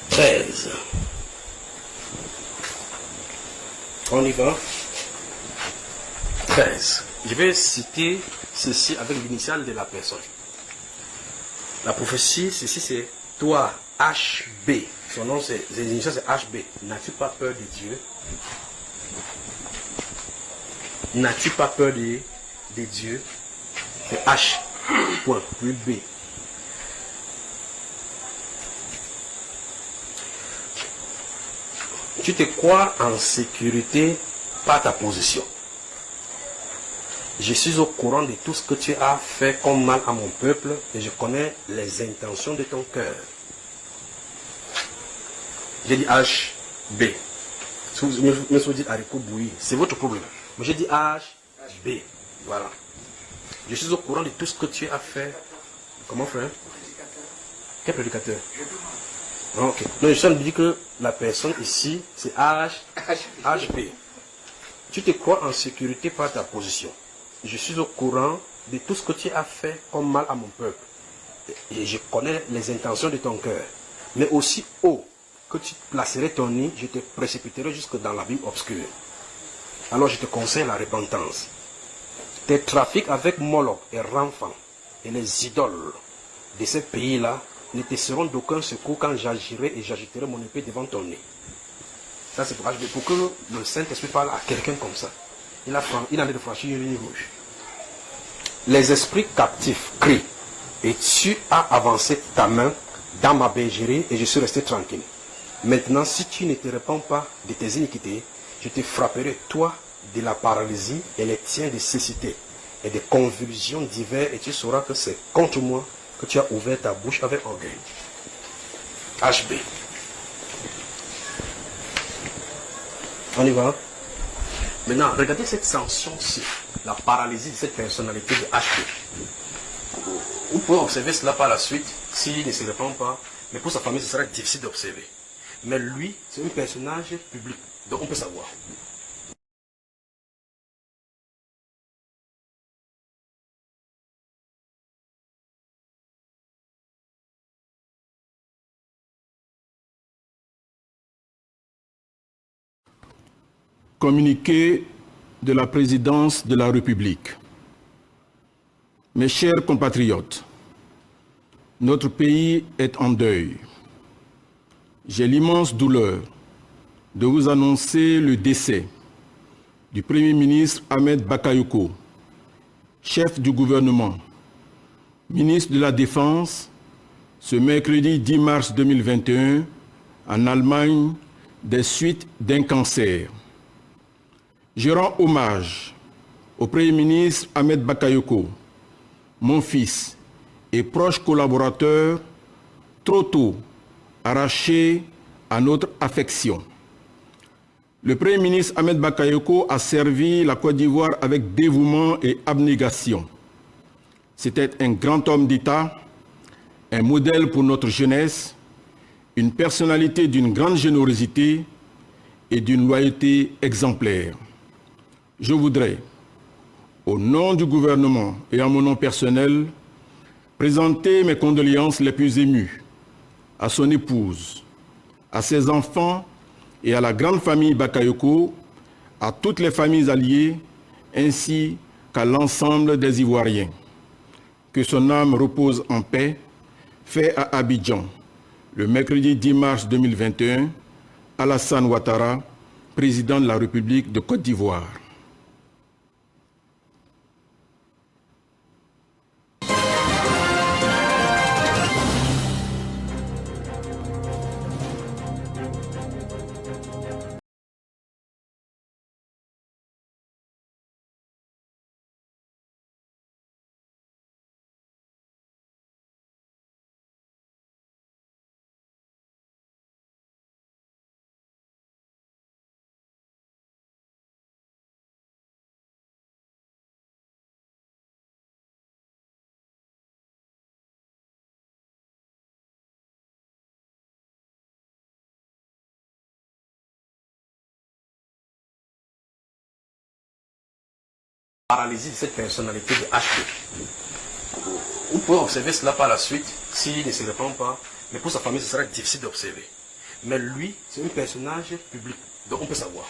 13. On y va. 13. Je vais citer ceci avec l'initiale de la personne. La prophétie, ceci c'est toi, HB. Son nom, c'est l'initiale, c'est HB. N'as-tu pas peur de Dieu? N'as-tu pas peur de Dieu? C'est H. Point. Puis B. Tu te crois en sécurité par ta position. Je suis au courant de tout ce que tu as fait comme mal à mon peuple et je connais les intentions de ton cœur. J'ai dit H, B. Si vous dites haricot bouilli, c'est votre problème. Mais j'ai dit H, B. Voilà. Je suis au courant de tout ce que tu as fait. Comment frère? Quel prédicateur? Ok. Donc je suis en train de dire que la personne ici, c'est HB. Tu te crois en sécurité par ta position. Je suis au courant de tout ce que tu as fait comme mal à mon peuple. Et je connais les intentions de ton cœur. Mais aussi haut que tu placerais ton nid, je te précipiterai jusque dans l'abîme obscur. Alors je te conseille la repentance. Tes trafics avec Moloch et Ramphan et les idoles de ces pays-là ne te seront d'aucun secours quand j'agirai et j'agiterai mon épée devant ton nez. Ça c'est pour que le Saint-Esprit parle à quelqu'un comme ça. Il a envie de franchir une ligne rouge. Les esprits captifs crient et tu as avancé ta main dans ma bergerie et je suis resté tranquille. Maintenant, si tu ne te répands pas de tes iniquités, je te frapperai, toi, de la paralysie et les tiens de cécité et de convulsions diverses et tu sauras que c'est contre moi que tu as ouvert ta bouche avec orgueil. HB. On y va. Maintenant, regardez cette sanction-ci, la paralysie de cette personnalité de HB. Vous pouvez observer cela par la suite, s'il ne se répand pas, mais pour sa famille, ce sera difficile d'observer. Mais lui, c'est un personnage public, donc on peut savoir. Communiqué de la présidence de la République. Mes chers compatriotes, notre pays est en deuil. J'ai l'immense douleur de vous annoncer le décès du Premier ministre Ahmed Bakayoko, chef du gouvernement, ministre de la Défense, ce mercredi 10 mars 2021 en Allemagne des suites d'un cancer. Je rends hommage au Premier ministre Ahmed Bakayoko, mon fils et proche collaborateur, trop tôt arraché à notre affection. Le Premier ministre Ahmed Bakayoko a servi la Côte d'Ivoire avec dévouement et abnégation. C'était un grand homme d'État, un modèle pour notre jeunesse, une personnalité d'une grande générosité et d'une loyauté exemplaire. Je voudrais, au nom du gouvernement et en mon nom personnel, présenter mes condoléances les plus émues à son épouse, à ses enfants et à la grande famille Bakayoko, à toutes les familles alliées, ainsi qu'à l'ensemble des Ivoiriens. Que son âme repose en paix, fait à Abidjan, le mercredi 10 mars 2021, Alassane Ouattara, président de la République de Côte d'Ivoire. Paralysie de cette personnalité de HB. Vous pouvez observer cela par la suite, s'il ne se répand pas, mais pour sa famille, ce sera difficile d'observer. Mais lui, c'est un personnage public. Donc on peut savoir.